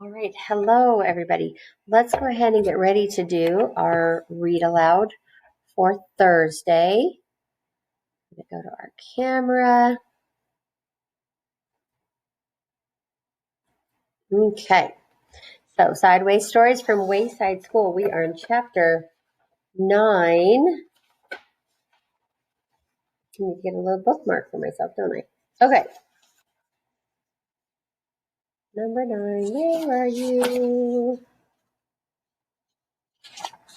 All right, hello everybody. Let's go ahead and get ready to do our read aloud for Thursday. I'm going to go to our camera. Okay, so Sideways Stories from Wayside School. We are in chapter 9. I need to get a little bookmark for myself, don't I? Okay. Number 9, where are you?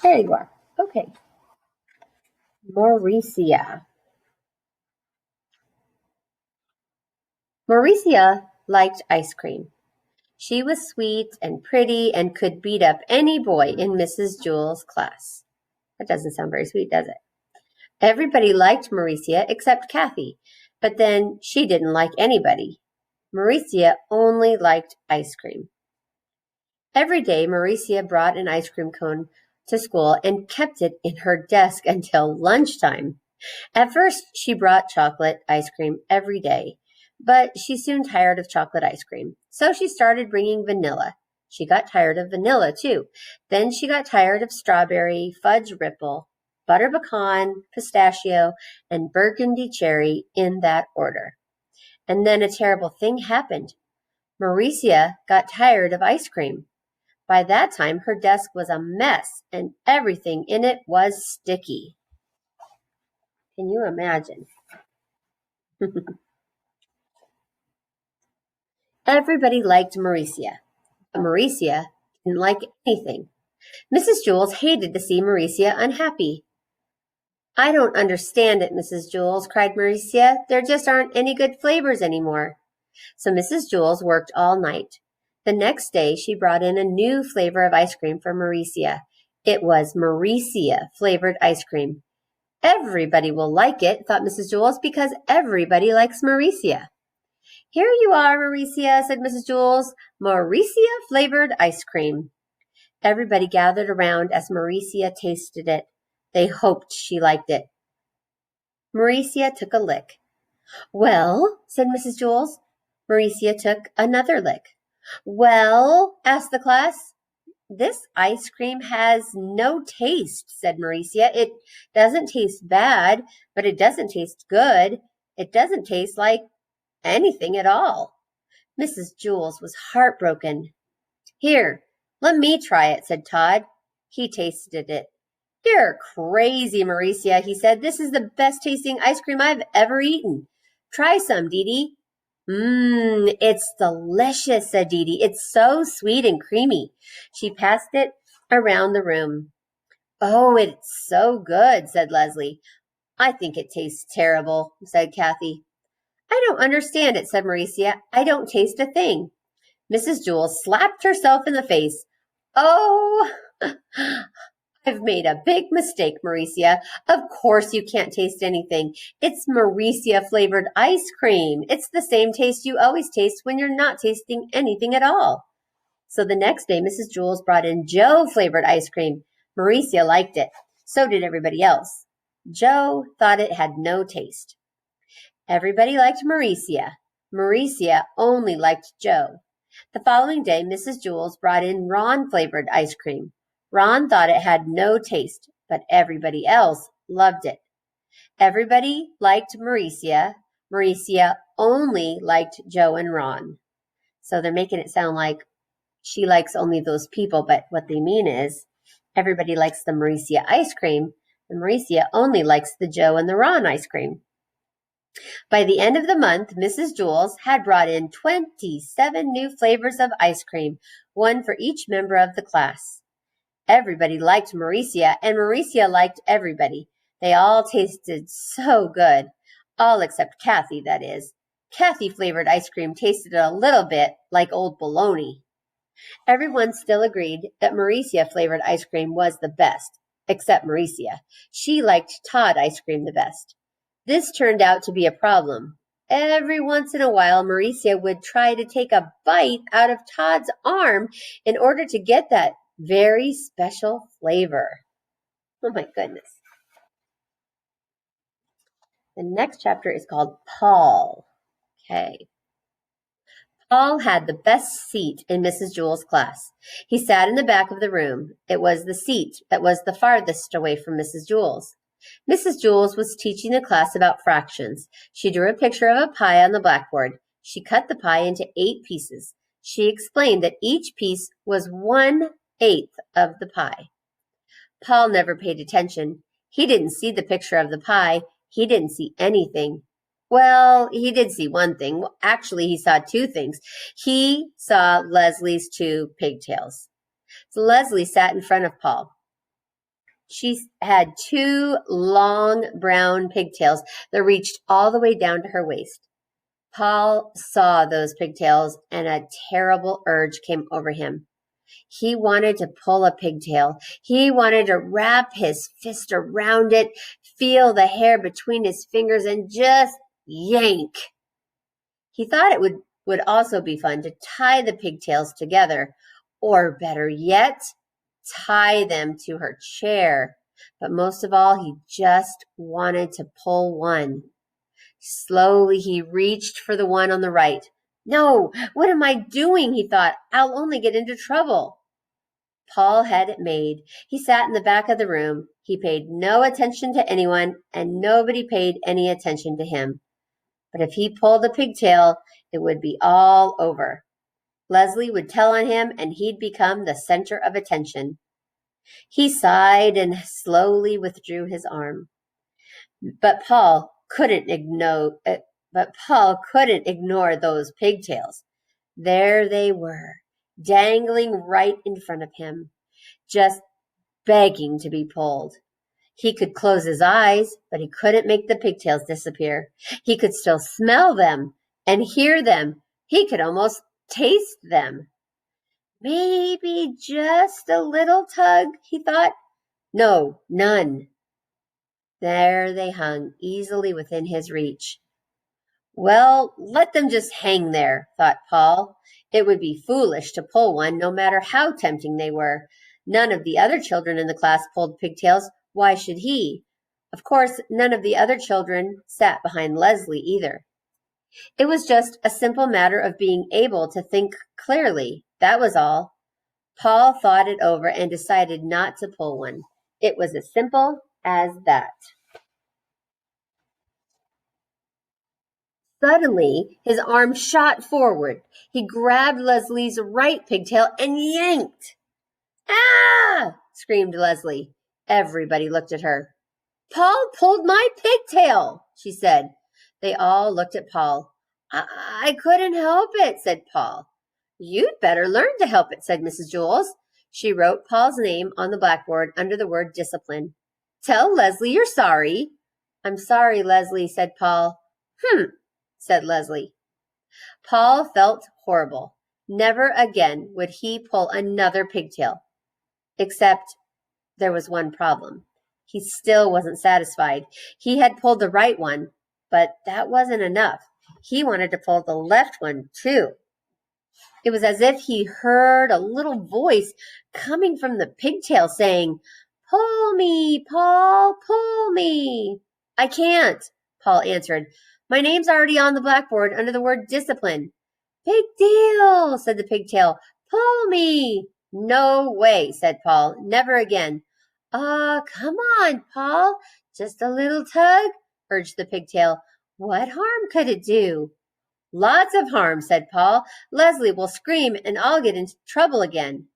There you are. Okay. Mauricia. Mauricia liked ice cream. She was sweet and pretty and could beat up any boy in Mrs. Jewell's class. That doesn't sound very sweet, does it? Everybody liked Mauricia except Kathy, but then she didn't like anybody. Mauricia only liked ice cream. Every day, Mauricia brought an ice cream cone to school and kept it in her desk until lunchtime. At first, she brought chocolate ice cream every day, but she soon tired of chocolate ice cream. So she started bringing vanilla. She got tired of vanilla too. Then she got tired of strawberry, fudge ripple, butter pecan, pistachio, and burgundy cherry in that order. And then a terrible thing happened. Mauricia got tired of ice cream. By that time, her desk was a mess and everything in it was sticky. Can you imagine? Everybody liked Mauricia, but Mauricia didn't like anything. Mrs. Jules hated to see Mauricia unhappy. I don't understand it, Mrs. Jules, cried Mauricia. There just aren't any good flavors anymore. So Mrs. Jules worked all night. The next day she brought in a new flavor of ice cream for Mauricia. It was Mauricia flavored ice cream. Everybody will like it, thought Mrs. Jules, because everybody likes Mauricia. Here you are, Mauricia, said Mrs. Jules. Mauricia flavored ice cream. Everybody gathered around as Mauricia tasted it. They hoped she liked it. Mauricia took a lick. Well, said Mrs. Jules. Mauricia took another lick. Well, asked the class. This ice cream has no taste, said Mauricia. It doesn't taste bad, but it doesn't taste good. It doesn't taste like anything at all. Mrs. Jules was heartbroken. Here, let me try it, said Todd. He tasted it. You're crazy, Mauricia, he said. This is the best tasting ice cream I've ever eaten. Try some, Dee Dee. It's delicious, said Dee Dee. It's so sweet and creamy. She passed it around the room. Oh, it's so good, said Leslie. I think it tastes terrible, said Kathy. I don't understand it, said Mauricia. I don't taste a thing. Mrs. Jules slapped herself in the face. Oh, I've made a big mistake, Mauricia. Of course you can't taste anything. It's Mauricia flavored ice cream. It's the same taste you always taste when you're not tasting anything at all. So the next day, Mrs. Jules brought in Joe flavored ice cream. Mauricia liked it. So did everybody else. Joe thought it had no taste. Everybody liked Mauricia. Mauricia only liked Joe. The following day, Mrs. Jules brought in Ron flavored ice cream. Ron thought it had no taste, but everybody else loved it. Everybody liked Mauricia. Mauricia only liked Joe and Ron. So they're making it sound like she likes only those people, but what they mean is everybody likes the Mauricia ice cream, and Mauricia only likes the Joe and the Ron ice cream. By the end of the month, Mrs. Jules had brought in 27 new flavors of ice cream, one for each member of the class. Everybody liked Mauricia, and Mauricia liked everybody. They all tasted so good. All except Kathy, that is. Kathy flavored ice cream tasted a little bit like old bologna. Everyone still agreed that Mauricia flavored ice cream was the best, except Mauricia. She liked Todd ice cream the best. This turned out to be a problem. Every once in a while, Mauricia would try to take a bite out of Todd's arm in order to get that very special flavor. Oh my goodness. The next chapter is called Paul. Okay. Paul had the best seat in Mrs. Jewell's class. He sat in the back of the room. It was the seat that was the farthest away from Mrs. Jewell's. Mrs. Jewells was teaching the class about fractions. She drew a picture of a pie on the blackboard. She cut the pie into 8 pieces. She explained that each piece was 1/8 of the pie. Paul never paid attention. He didn't see the picture of the pie. He didn't see anything. Well, he did see one thing. Well, actually, he saw 2 things. He saw Leslie's 2 pigtails. So Leslie sat in front of Paul. She had 2 long brown pigtails that reached all the way down to her waist. Paul saw those pigtails and a terrible urge came over him. He wanted to pull a pigtail. He wanted to wrap his fist around it, feel the hair between his fingers, and just yank. He thought it would also be fun to tie the pigtails together, or better yet, tie them to her chair. But most of all, he just wanted to pull one. Slowly, he reached for the one on the right. No, what am I doing? He thought. I'll only get into trouble. Paul had it made. He sat in the back of the room. He paid no attention to anyone, and nobody paid any attention to him. But if he pulled a pigtail, it would be all over. Leslie would tell on him, and he'd become the center of attention. He sighed and slowly withdrew his arm. But Paul couldn't ignore those pigtails. There they were, dangling right in front of him, just begging to be pulled. He could close his eyes, but he couldn't make the pigtails disappear. He could still smell them and hear them. He could almost taste them. Maybe just a little tug, he thought. No, none. There they hung, easily within his reach. Well, let them just hang there, thought Paul. It would be foolish to pull one, no matter how tempting they were. None of the other children in the class pulled pigtails. Why should he? Of course, none of the other children sat behind Leslie either. It was just a simple matter of being able to think clearly. That was all. Paul thought it over and decided not to pull one. It was as simple as that. Suddenly, his arm shot forward. He grabbed Leslie's right pigtail and yanked. Ah! Screamed Leslie. Everybody looked at her. Paul pulled my pigtail, she said. They all looked at Paul. I couldn't help it, said Paul. You'd better learn to help it, said Mrs. Jewells. She wrote Paul's name on the blackboard under the word discipline. Tell Leslie you're sorry. I'm sorry, Leslie, said Paul. Said Leslie. Paul felt horrible. Never again would he pull another pigtail. Except there was one problem. He still wasn't satisfied. He had pulled the right one, but that wasn't enough. He wanted to pull the left one, too. It was as if he heard a little voice coming from the pigtail saying, Pull me, Paul, pull me. I can't, Paul answered. My name's already on the blackboard under the word discipline. Big deal, said the pigtail. Pull me. No way, said Paul. Never again. Come on, Paul. Just a little tug, urged the pigtail. What harm could it do? Lots of harm, said Paul. Leslie will scream and I'll get into trouble again.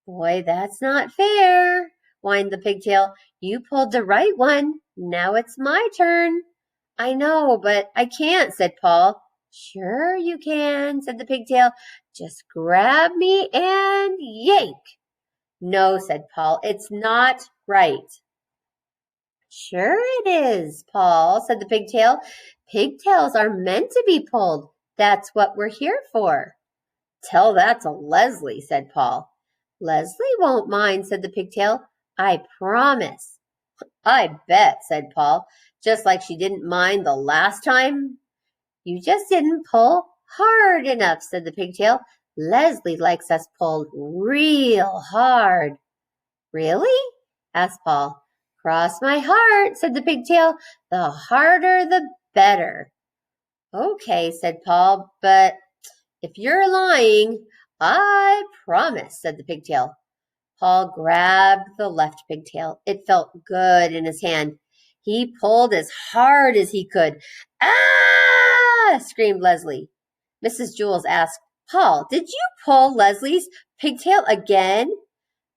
Boy, that's not fair, whined the pigtail. You pulled the right one. Now it's my turn. I know, but I can't, said Paul. Sure you can, said the pigtail. Just grab me and yank. No, said Paul, it's not right. Sure it is, Paul, said the pigtail. Pigtails are meant to be pulled. That's what we're here for. Tell that to Leslie, said Paul. Leslie won't mind, said the pigtail. I promise. I bet, said Paul, just like she didn't mind the last time. You just didn't pull hard enough, said the pigtail. Leslie likes us pulled real hard. Really? Asked Paul. Cross my heart, said the pigtail. The harder the better. Okay, said Paul, but If you're lying, I promise, said the pigtail. Paul grabbed the left pigtail. It felt good in his hand. He pulled as hard as he could. Ah! Screamed Leslie. Mrs. Jules asked, Paul, did you pull Leslie's pigtail again?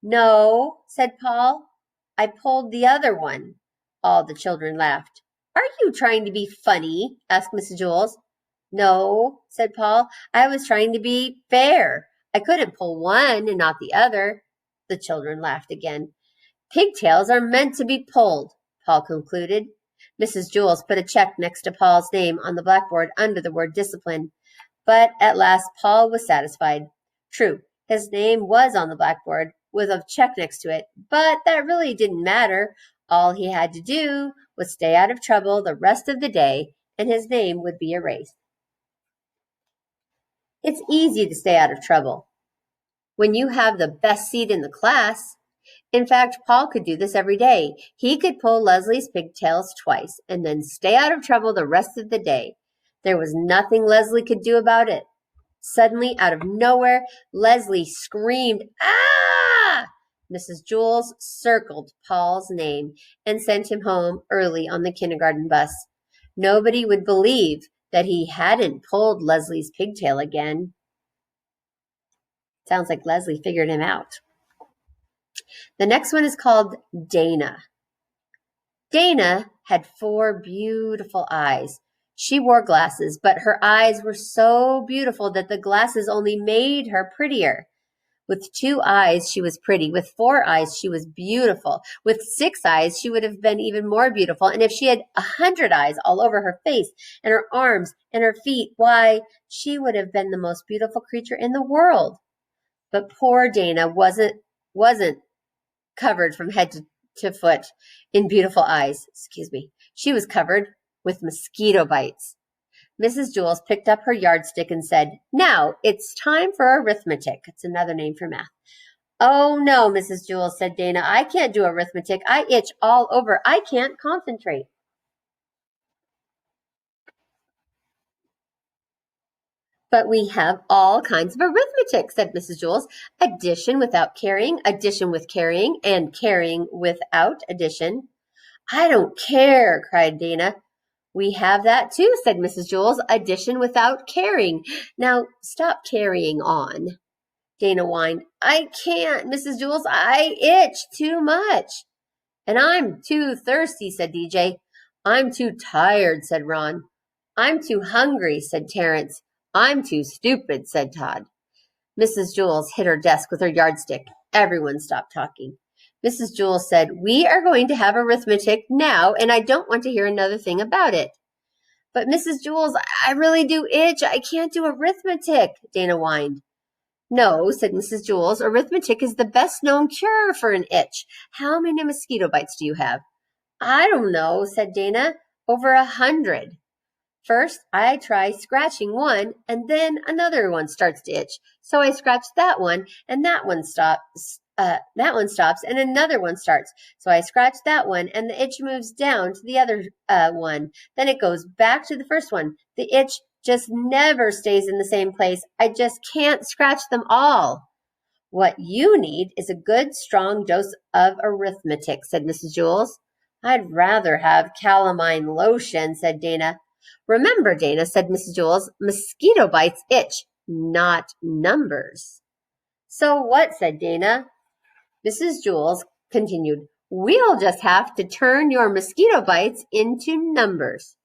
No, said Paul. I pulled the other one. All the children laughed. Are you trying to be funny? Asked Mrs. Jules. No, said Paul. I was trying to be fair. I couldn't pull one and not the other. The children laughed again. Pigtails are meant to be pulled, Paul concluded. Mrs. Jules put a check next to Paul's name on the blackboard under the word discipline. But at last Paul was satisfied. True, his name was on the blackboard with a check next to it, but that really didn't matter. All he had to do was stay out of trouble the rest of the day, and his name would be erased. It's easy to stay out of trouble when you have the best seat in the class. In fact, Paul could do this every day. He could pull Leslie's pigtails twice and then stay out of trouble the rest of the day. There was nothing Leslie could do about it. Suddenly, out of nowhere, Leslie screamed, Ah! Mrs. Jules circled Paul's name and sent him home early on the kindergarten bus. Nobody would believe that he hadn't pulled Leslie's pigtail again. Sounds like Leslie figured him out. The next one is called Dana. Dana had 4 beautiful eyes. She wore glasses, but her eyes were so beautiful that the glasses only made her prettier. With 2 eyes, she was pretty. With 4 eyes, she was beautiful. With 6 eyes, she would have been even more beautiful. And if she had 100 eyes all over her face and her arms and her feet, why, she would have been the most beautiful creature in the world. But poor Dana wasn't covered from head to foot in beautiful eyes. She was covered with mosquito bites. Mrs. Jules picked up her yardstick and said, Now, it's time for arithmetic. It's another name for math. Oh, no, Mrs. Jules, said Dana. I can't do arithmetic. I itch all over. I can't concentrate. But we have all kinds of arithmetic, said Mrs. Jules. Addition without carrying, addition with carrying, and carrying without addition. I don't care, cried Dana. We have that too, said Mrs. Jules. Addition without carrying. Now, stop carrying on. Dana whined. I can't, Mrs. Jules. I itch too much. And I'm too thirsty, said DJ. I'm too tired, said Ron. I'm too hungry, said Terrence. I'm too stupid, said Todd. Mrs. Jules hit her desk with her yardstick. Everyone stopped talking. Mrs. Jules said, We are going to have arithmetic now, and I don't want to hear another thing about it. But Mrs. Jules, I really do itch. I can't do arithmetic, Dana whined. No, said Mrs. Jules, arithmetic is the best known cure for an itch. How many mosquito bites do you have? I don't know, said Dana. Over 100. First, I try scratching one, and then another one starts to itch. So I scratch that one, and that one stops. And another one starts. So I scratch that one, and the itch moves down to the other one. Then it goes back to the first one. The itch just never stays in the same place. I just can't scratch them all. What you need is a good, strong dose of arithmetic, said Mrs. Jules. I'd rather have calamine lotion, said Dana. Remember, Dana, said Mrs. Jules, mosquito bites itch, not numbers. So what, said Dana. Mrs. Jules continued, We'll just have to turn your mosquito bites into numbers.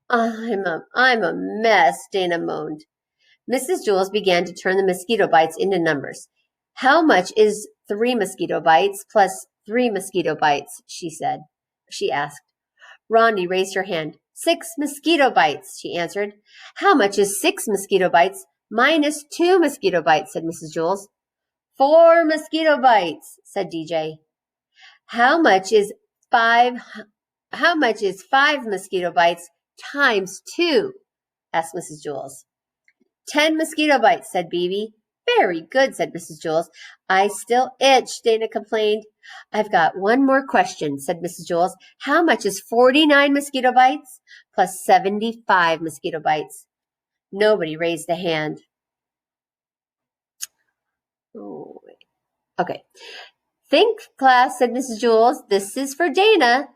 I'm a mess, Dana moaned. Mrs. Jules began to turn the mosquito bites into numbers. How much is 3 mosquito bites plus 3 mosquito bites? She asked. Rondi raised her hand. 6 mosquito bites, she answered. How much is 6 mosquito bites minus 2 mosquito bites, said Mrs. Jules. 4 mosquito bites, said DJ. How much is 5 mosquito bites times 2? asked Mrs. Jules. 10 mosquito bites, said Bibi. Very good, said Mrs. Jules. I still itch, Dana complained. I've got one more question, said Mrs. Jules. How much is 49 mosquito bites plus 75 mosquito bites? Nobody raised a hand. Oh, wait. Okay. Think, class, said Mrs. Jules. This is for Dana.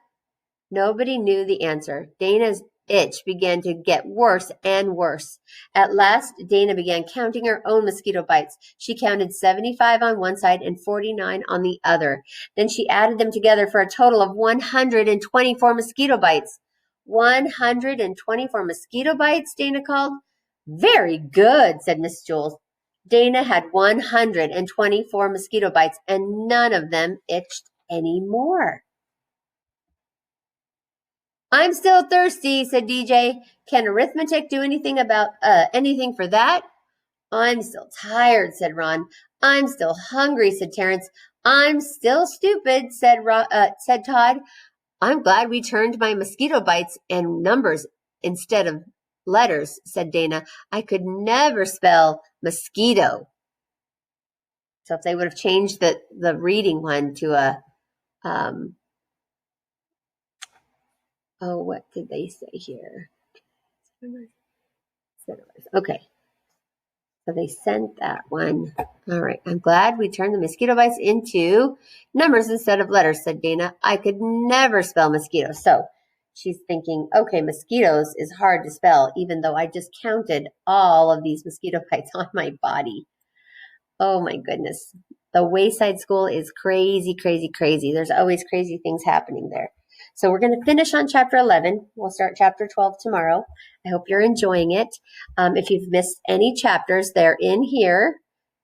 Nobody knew the answer. Dana's itch began to get worse and worse. At last, Dana began counting her own mosquito bites. She counted 75 on one side and 49 on the other. Then she added them together for a total of 124 mosquito bites. 124 mosquito bites, Dana called. Very good, said Miss Jules. Dana had 124 mosquito bites, and none of them itched anymore. I'm still thirsty, said DJ. Can arithmetic do anything about anything for that? I'm still tired, said Ron. I'm still hungry, said Terrence. I'm still stupid, said Todd. I'm glad we turned my mosquito bites and numbers instead of letters, said Dana. I could never spell mosquito. So if they would have changed the reading one to a what did they say here? Okay. So they sent that one. All right. I'm glad we turned the mosquito bites into numbers instead of letters, said Dana. I could never spell mosquito. So she's thinking, okay, mosquitoes is hard to spell, even though I just counted all of these mosquito bites on my body. Oh my goodness. The Wayside School is crazy, crazy, crazy. There's always crazy things happening there. So we're going to finish on chapter 11. We'll start chapter 12 tomorrow. I hope you're enjoying it. If you've missed any chapters, they're in here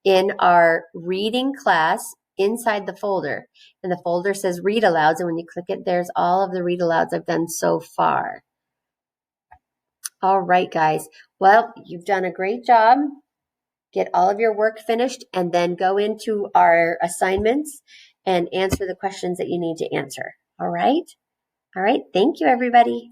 in our reading class inside the folder. And the folder says read alouds. And when you click it, there's all of the read alouds I've done so far. All right, guys. Well, you've done a great job. Get all of your work finished and then go into our assignments and answer the questions that you need to answer. All right? All right. Thank you, everybody.